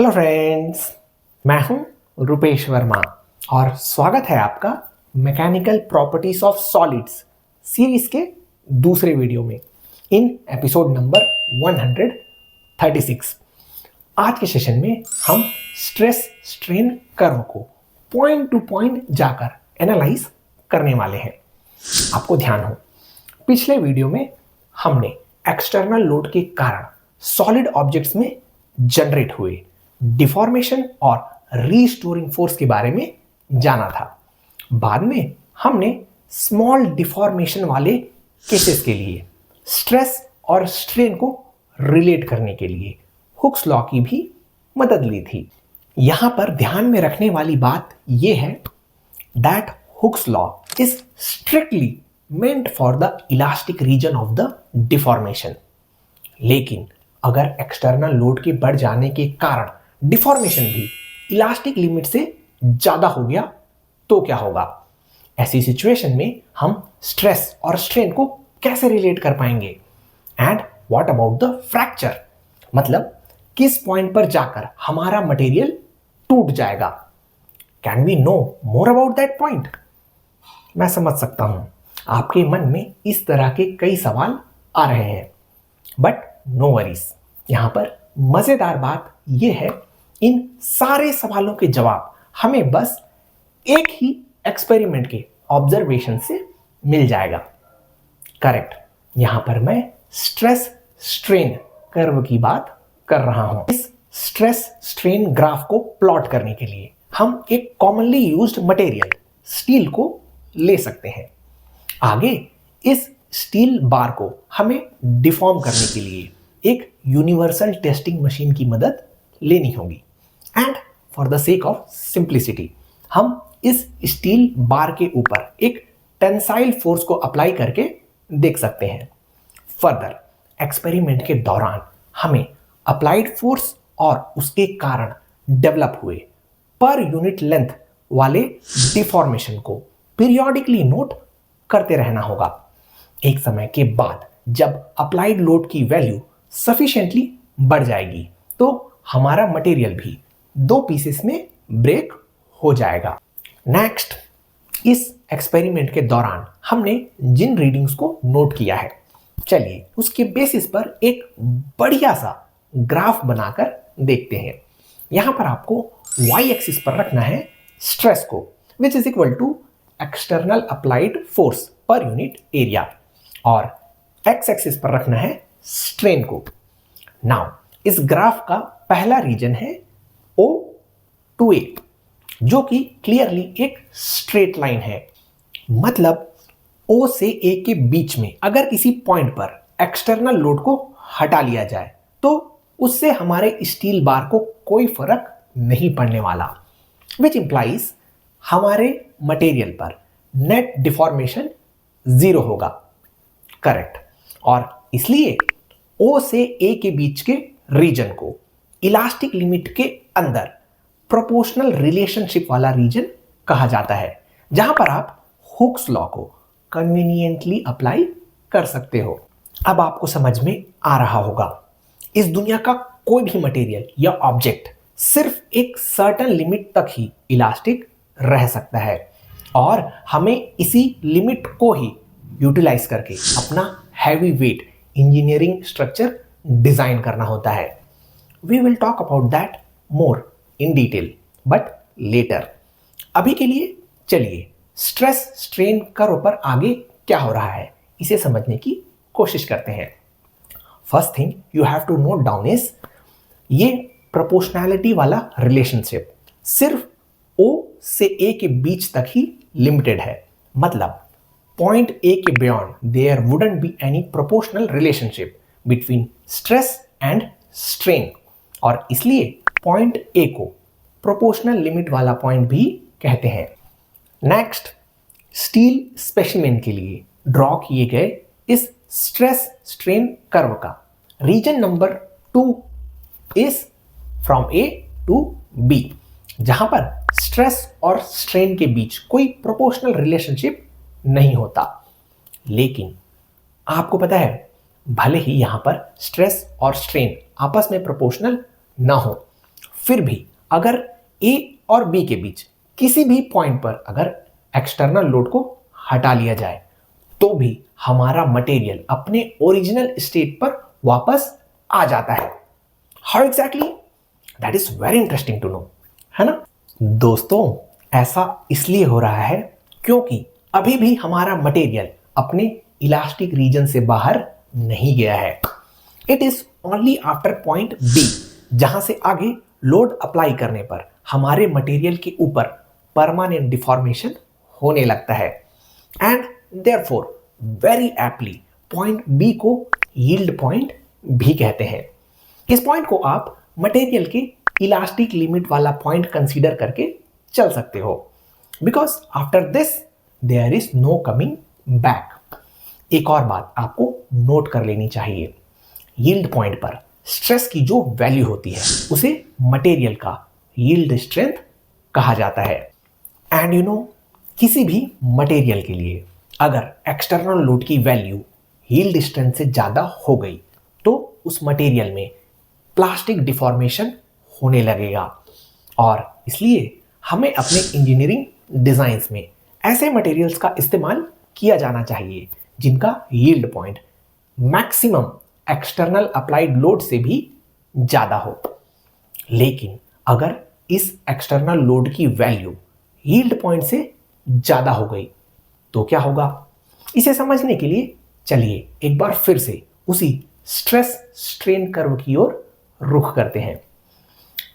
Hello friends, मैं हूं रुपेश वर्मा और स्वागत है आपका mechanical properties of solids series के दूसरे वीडियो में इन एपिसोड नंबर 136। आज के सेशन में हम स्ट्रेस स्ट्रेन कर्व को पॉइंट टू पॉइंट जाकर एनालाइज करने वाले हैं। आपको ध्यान हो, पिछले वीडियो में हमने एक्सटर्नल लोड के कारण सॉलिड ऑब्जेक्ट्स में जनरेट हुए डिफॉर्मेशन और रीस्टोरिंग फोर्स के बारे में जाना था। बाद में हमने स्मॉल डिफॉर्मेशन वाले केसेस के लिए स्ट्रेस और स्ट्रेन को रिलेट करने के लिए हुक्स लॉ की भी मदद ली थी। यहां पर ध्यान में रखने वाली बात यह है that Hooke's law is strictly meant for the elastic region of the deformation. लेकिन अगर एक्सटर्नल लोड के बढ़ जाने के कारण डिफॉर्मेशन भी इलास्टिक लिमिट से ज्यादा हो गया तो क्या होगा? ऐसी सिचुएशन में हम स्ट्रेस और स्ट्रेन को कैसे रिलेट कर पाएंगे? And what about the fracture, मतलब किस पॉइंट पर जाकर हमारा मटेरियल टूट जाएगा? Can we know more about that point? मैं समझ सकता हूं आपके मन में इस तरह के कई सवाल आ रहे हैं, बट नो वरीज। यहां पर मजेदार बात यह है, इन सारे सवालों के जवाब हमें बस एक ही एक्सपेरिमेंट के ऑब्जर्वेशन से मिल जाएगा। करेक्ट, यहां पर मैं स्ट्रेस स्ट्रेन कर्व की बात कर रहा हूं। इस स्ट्रेस स्ट्रेन ग्राफ को प्लॉट करने के लिए हम एक कॉमनली यूज्ड मटेरियल स्टील को ले सकते हैं। आगे इस स्टील बार को हमें डिफॉर्म करने के लिए एक यूनिवर्सल टेस्टिंग मशीन की मदद लेनी होगी। And for the sake of simplicity हम इस स्टील बार के ऊपर एक टेंसाइल फोर्स को अप्लाई करके देख सकते हैं। फर्दर एक्सपेरिमेंट के दौरान हमें अप्लाइड फोर्स और उसके कारण डेवलप हुए पर यूनिट लेंथ वाले डिफॉर्मेशन को पीरियोडिकली नोट करते रहना होगा। एक समय के बाद जब अप्लाइड लोड की वैल्यू सफिशिएंटली बढ़ जाएगी तो हमारा मटेरियल भी दो पीसेस में ब्रेक हो जाएगा। नेक्स्ट, इस एक्सपेरिमेंट के दौरान हमने जिन रीडिंग्स को नोट किया है, चलिए उसके बेसिस पर एक बढ़िया सा ग्राफ बनाकर देखते हैं। यहां पर आपको वाई एक्सिस पर रखना है स्ट्रेस को, which is equal to external applied force per unit area, और एक्स एक्सिस पर रखना है स्ट्रेन को। नाउ इस ग्राफ का पहला रीजन है O to A, जो कि क्लियरली एक स्ट्रेट लाइन है। मतलब O से A के बीच में अगर किसी पॉइंट पर एक्सटर्नल लोड को हटा लिया जाए तो उससे हमारे स्टील बार को कोई फर्क नहीं पड़ने वाला, विच इंप्लाइज हमारे मटेरियल पर नेट डिफॉर्मेशन 0 होगा। करेक्ट, और इसलिए O से A के बीच के रीजन को इलास्टिक लिमिट के अंदर प्रोपोर्शनल रिलेशनशिप वाला रीजन कहा जाता है, जहां पर आप हुक्स लॉ को कन्वीनियंटली अप्लाई कर सकते हो। अब आपको समझ में आ रहा होगा, इस दुनिया का कोई भी मटेरियल या ऑब्जेक्ट सिर्फ एक सर्टेन लिमिट तक ही इलास्टिक रह सकता है और हमें इसी लिमिट को ही यूटिलाइज करके अपना heavy weight engineering structure design करना होता है। We will talk about that more in detail but later. अभी के लिए चलिए स्ट्रेस स्ट्रेन कर्व पर आगे क्या हो रहा है इसे समझने की कोशिश करते हैं। First thing you have to note down is, ये प्रोपोर्शनैलिटी वाला रिलेशनशिप सिर्फ O से A के बीच तक ही लिमिटेड है। मतलब पॉइंट A के beyond their wouldn't be any proportional relationship between stress and strain, और इसलिए पॉइंट A को प्रोपोर्शनल लिमिट वाला पॉइंट भी कहते हैं। नेक्स्ट, स्टील स्पेसिमेन के लिए ड्रॉ किए गए इस स्ट्रेस स्ट्रेन कर्व का region number 2 is from A to B, जहां पर स्ट्रेस और स्ट्रेन के बीच कोई प्रोपोर्शनल रिलेशनशिप नहीं होता। लेकिन आपको पता है, भले ही यहां पर स्ट्रेस और स्ट्रेन आपस में प्रोपोर्शनल ना हो, फिर भी अगर ए और बी के बीच किसी भी पॉइंट पर अगर एक्सटर्नल लोड को हटा लिया जाए तो भी हमारा मटेरियल अपने ओरिजिनल स्टेट पर वापस आ जाता है। How exactly? That is very interesting to know, है ना दोस्तों? ऐसा इसलिए हो रहा है क्योंकि अभी भी हमारा मटेरियल अपने इलास्टिक रीजन से बाहर नहीं गया है। It is only after point B, जहां से आगे लोड अप्लाई करने पर हमारे मटेरियल के ऊपर परमानेंट डिफॉर्मेशन होने लगता है and therefore very aptly point B को यील्ड पॉइंट भी कहते हैं। इस पॉइंट को आप मटेरियल के इलास्टिक लिमिट वाला पॉइंट कंसीडर करके चल सकते हो, because after this there is no coming back. एक और बात आपको नोट कर लेनी चाहिए, यील्ड पॉइंट पर स्ट्रेस की जो वैल्यू होती है उसे मटेरियल का यील्ड स्ट्रेंथ कहा जाता है। एंड यू नो, किसी भी मटेरियल के लिए अगर एक्सटर्नल लोड की वैल्यू यील्ड स्ट्रेंथ से ज़्यादा हो गई तो उस मटेरियल में प्लास्टिक डिफॉर्मेशन होने लगेगा। और इसलिए हमें अपने इंजीनियरिंग डिज़ाइंस में ऐसे मटेरियल्स का इस्तेमाल किया जाना चाहिए जिनका yield point maximum external applied load से भी ज़्यादा हो। लेकिन अगर इस एक्सटर्नल लोड की वैल्यू यील्ड पॉइंट से ज़्यादा हो गई तो क्या होगा? इसे समझने के लिए चलिए एक बार फिर से उसी स्ट्रेस स्ट्रेन कर्व की ओर रुख करते हैं।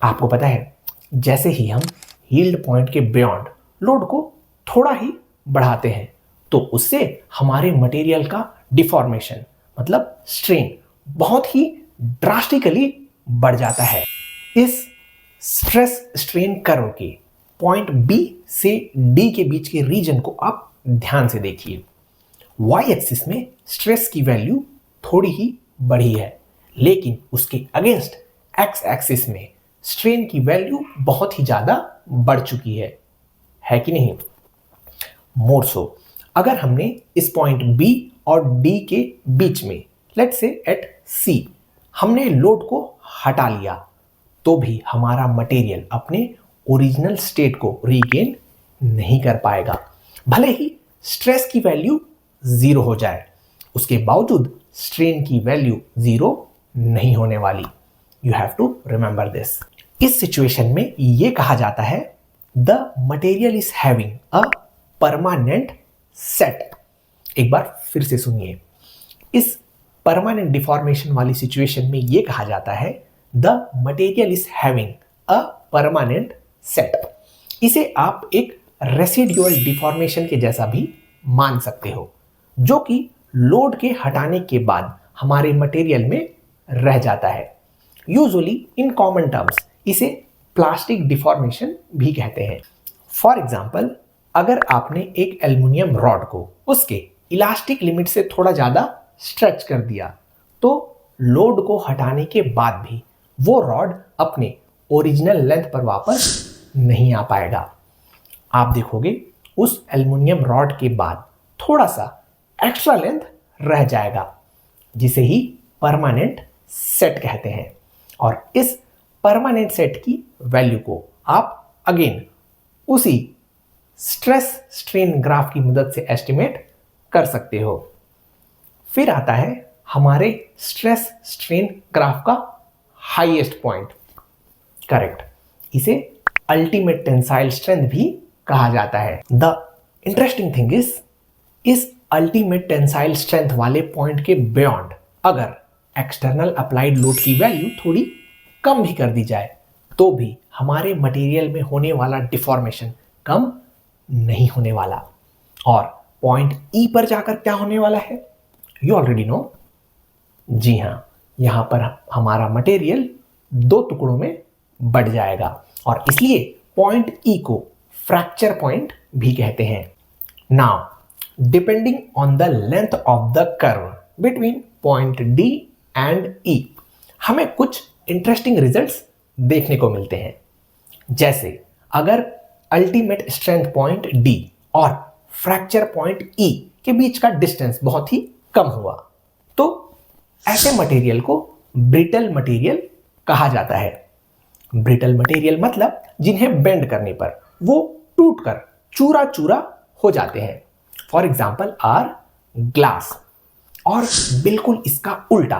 आपको पता है, जैसे ही हम यील्ड पॉइंट के बियॉन्ड लोड को थोड़ा ही बढ़ाते हैं तो उससे हमारे मटेरियल का डिफॉर्मेशन मतलब स्ट्रेन बहुत ही ड्रास्टिकली बढ़ जाता है। इस स्ट्रेस स्ट्रेन कर्व के पॉइंट बी से डी के बीच के रीजन को आप ध्यान से देखिए। वाई एक्सिस में स्ट्रेस की वैल्यू थोड़ी ही बढ़ी है, लेकिन उसके अगेंस्ट एक्स एक्सिस में स्ट्रेन की वैल्यू बहुत ही ज़्यादा बढ़ चुकी है कि नहीं? मोर सो, अगर हमने इस पॉइंट बी और डी के बीच में लेट्स से एट सी हमने लोड को हटा लिया तो भी हमारा मटेरियल अपने ओरिजिनल स्टेट को रीगेन नहीं कर पाएगा। भले ही स्ट्रेस की वैल्यू ज़ीरो हो जाए, उसके बावजूद स्ट्रेन की वैल्यू ज़ीरो नहीं होने वाली। You have to remember this. इस सिचुएशन में ये कहा जाता है the material is having a permanent set. एक बार फिर से सुनिए, इस परमानेंट डिफॉर्मेशन वाली सिचुएशन में यह कहा जाता है the material is having a permanent set. इसे आप एक रेसिडुअल डिफॉर्मेशन के जैसा भी मान सकते हो, जो कि लोड के हटाने के बाद हमारे मटेरियल में रह जाता है। यूजुअली इन कॉमन टर्म्स इसे प्लास्टिक डिफॉर्मेशन भी कहते हैं। फॉर एग्जाम्पल, अगर आपने एक एल्युमिनियम रॉड को उसके इलास्टिक लिमिट से थोड़ा ज़्यादा स्ट्रेच कर दिया तो लोड को हटाने के बाद भी वो रॉड अपने ओरिजिनल लेंथ पर वापस नहीं आ पाएगा। आप देखोगे उस एल्युमिनियम रॉड के बाद थोड़ा सा एक्स्ट्रा लेंथ रह जाएगा, जिसे ही परमानेंट सेट कहते हैं। और इस परमानेंट सेट की वैल्यू को आप अगेन उसी स्ट्रेस स्ट्रेन ग्राफ की मदद से एस्टिमेट कर सकते हो। फिर आता है हमारे स्ट्रेस स्ट्रेन ग्राफ का हाईएस्ट पॉइंट। करेक्ट, इसे अल्टीमेट टेंसाइल स्ट्रेंथ भी कहा जाता है। द इंटरेस्टिंग थिंग इस अल्टीमेट टेंसाइल स्ट्रेंथ वाले पॉइंट के बियॉन्ड अगर एक्सटर्नल अप्लाइड लोड की वैल्यू थोड़ी कम भी कर दी जाए तो भी हमारे मटेरियल में होने वाला डिफॉर्मेशन कम नहीं होने वाला। और पॉइंट ई पर जाकर क्या होने वाला है यू ऑलरेडी नो। जी हाँ, यहां पर हमारा मटेरियल दो टुकड़ों में बढ़ जाएगा और इसलिए पॉइंट ई को फ्रैक्चर पॉइंट भी कहते हैं। Now depending on the length of the curve between point D and E हमें कुछ इंटरेस्टिंग रिजल्ट्स देखने को मिलते हैं। जैसे अगर अल्टीमेट स्ट्रेंथ पॉइंट डी और फ्रैक्चर पॉइंट ई के बीच का डिस्टेंस बहुत ही कम हुआ तो ऐसे मटेरियल को ब्रिटल मटेरियल कहा जाता है। ब्रिटल मटेरियल मतलब जिन्हें बेंड करने पर वो टूटकर चूरा चूरा हो जाते हैं। For example are glass. और बिल्कुल इसका उल्टा,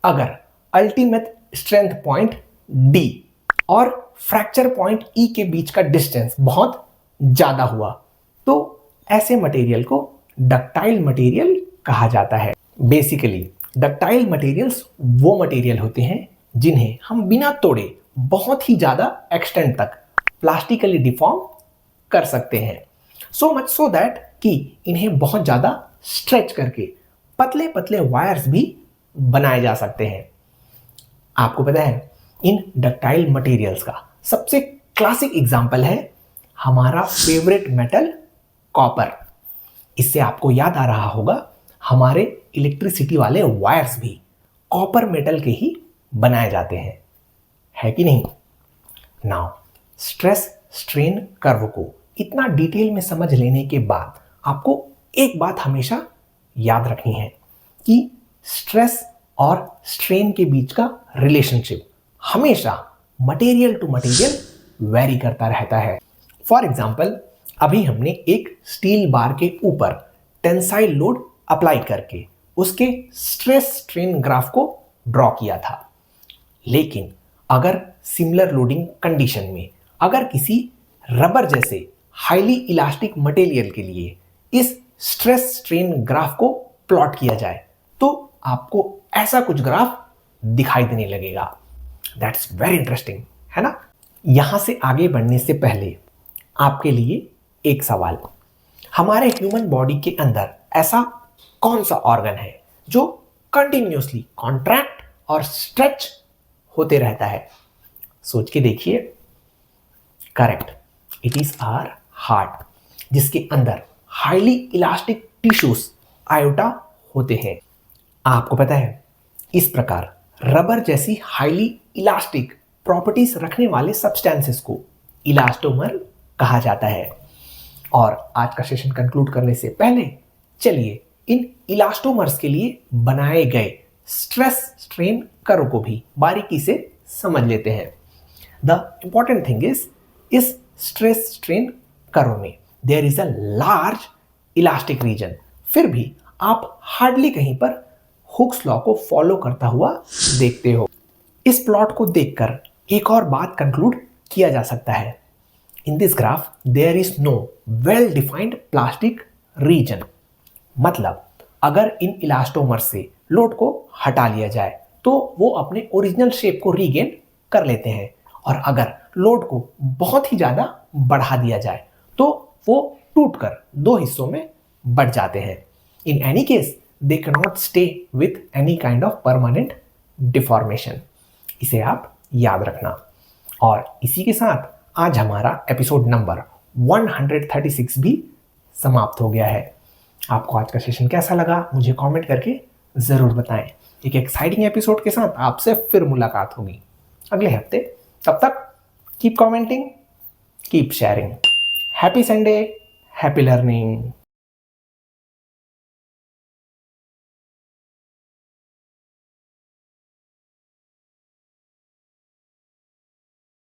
अगर अल्टीमेट स्ट्रेंथ पॉइंट D और फ्रैक्चर पॉइंट E के बीच का डिस्टेंस बहुत ज्यादा हुआ तो ऐसे मटेरियल को डक्टाइल मटेरियल कहा जाता है। बेसिकली डक्टाइल मटेरियल्स वो मटेरियल होते हैं जिन्हें हम बिना तोड़े बहुत ही ज्यादा एक्सटेंड तक प्लास्टिकली डिफॉर्म कर सकते हैं। सो मच सो दैट कि इन्हें बहुत ज्यादा स्ट्रेच करके पतले पतले वायर्स भी बनाए जा सकते हैं। आपको पता है इन डक्टाइल मटेरियल्स का सबसे क्लासिक एग्जांपल है हमारा फेवरेट मेटल कॉपर। इससे आपको याद आ रहा होगा हमारे इलेक्ट्रिसिटी वाले वायर्स भी कॉपर मेटल के ही बनाए जाते हैं, है कि नहीं? नाउ स्ट्रेस स्ट्रेन कर्व को इतना डिटेल में समझ लेने के बाद आपको एक बात हमेशा याद रखनी है कि स्ट्रेस और स्ट्रेन के बीच का रिलेशनशिप हमेशा मटेरियल टू मटेरियल वेरी करता रहता है। फॉर एग्जाम्पल अभी हमने एक स्टील बार के ऊपर टेंसाइल लोड अप्लाई करके उसके स्ट्रेस स्ट्रेन ग्राफ को ड्रॉ किया था। लेकिन अगर सिमिलर लोडिंग कंडीशन में अगर किसी रबर जैसे हाईली इलास्टिक मटेरियल के लिए इस स्ट्रेस स्ट्रेन ग्राफ को प्लॉट किया जाए तो आपको ऐसा कुछ ग्राफ दिखाई देने लगेगा। दैट्स वेरी इंटरेस्टिंग, है ना? यहां से आगे बढ़ने से पहले आपके लिए एक सवाल, हमारे ह्यूमन बॉडी के अंदर ऐसा कौन सा ऑर्गन है जो कंटिन्यूसली कॉन्ट्रैक्ट और स्ट्रेच होते रहता है? सोच के देखिए। Correct, it is our heart, जिसके अंदर हाईली इलास्टिक टिश्यूज आयोटा होते हैं। आपको पता है इस प्रकार रबर जैसी हाईली इलास्टिक प्रॉपर्टीज रखने वाले सब्सटेंसेस को इलास्टोमर कहा जाता है। और आज का सेशन कंक्लूड करने से पहले चलिए इन इलास्टोमर्स के लिए बनाए गए स्ट्रेस स्ट्रेन कर्व को भी बारीकी से समझ लेते हैं। द इंपॉर्टेंट थिंग इज इस स्ट्रेस स्ट्रेन कर्व में there is a large elastic region, फिर भी आप हार्डली कहीं पर हुक्स लॉ को फॉलो करता हुआ देखते हो। इस प्लॉट को देखकर एक और बात कंक्लूड किया जा सकता है, in this graph there is no well defined plastic region. मतलब अगर इन इलास्टोमर से लोड को हटा लिया जाए तो वो अपने ओरिजिनल शेप को रीगेन कर लेते हैं, और अगर लोड को बहुत ही ज्यादा बढ़ा दिया जाए तो वो टूटकर दो हिस्सों में बढ़ जाते हैं। In any case they can not stay with any kind of permanent deformation. इसे आप याद रखना। और इसी के साथ आज हमारा एपिसोड नंबर 136 भी समाप्त हो गया है। आपको आज का सेशन कैसा लगा मुझे कमेंट करके ज़रूर बताएं। एक एक्साइटिंग एपिसोड के साथ आपसे फिर मुलाकात होगी अगले हफ्ते। तब तक keep commenting, keep sharing. Happy Sunday, happy learning.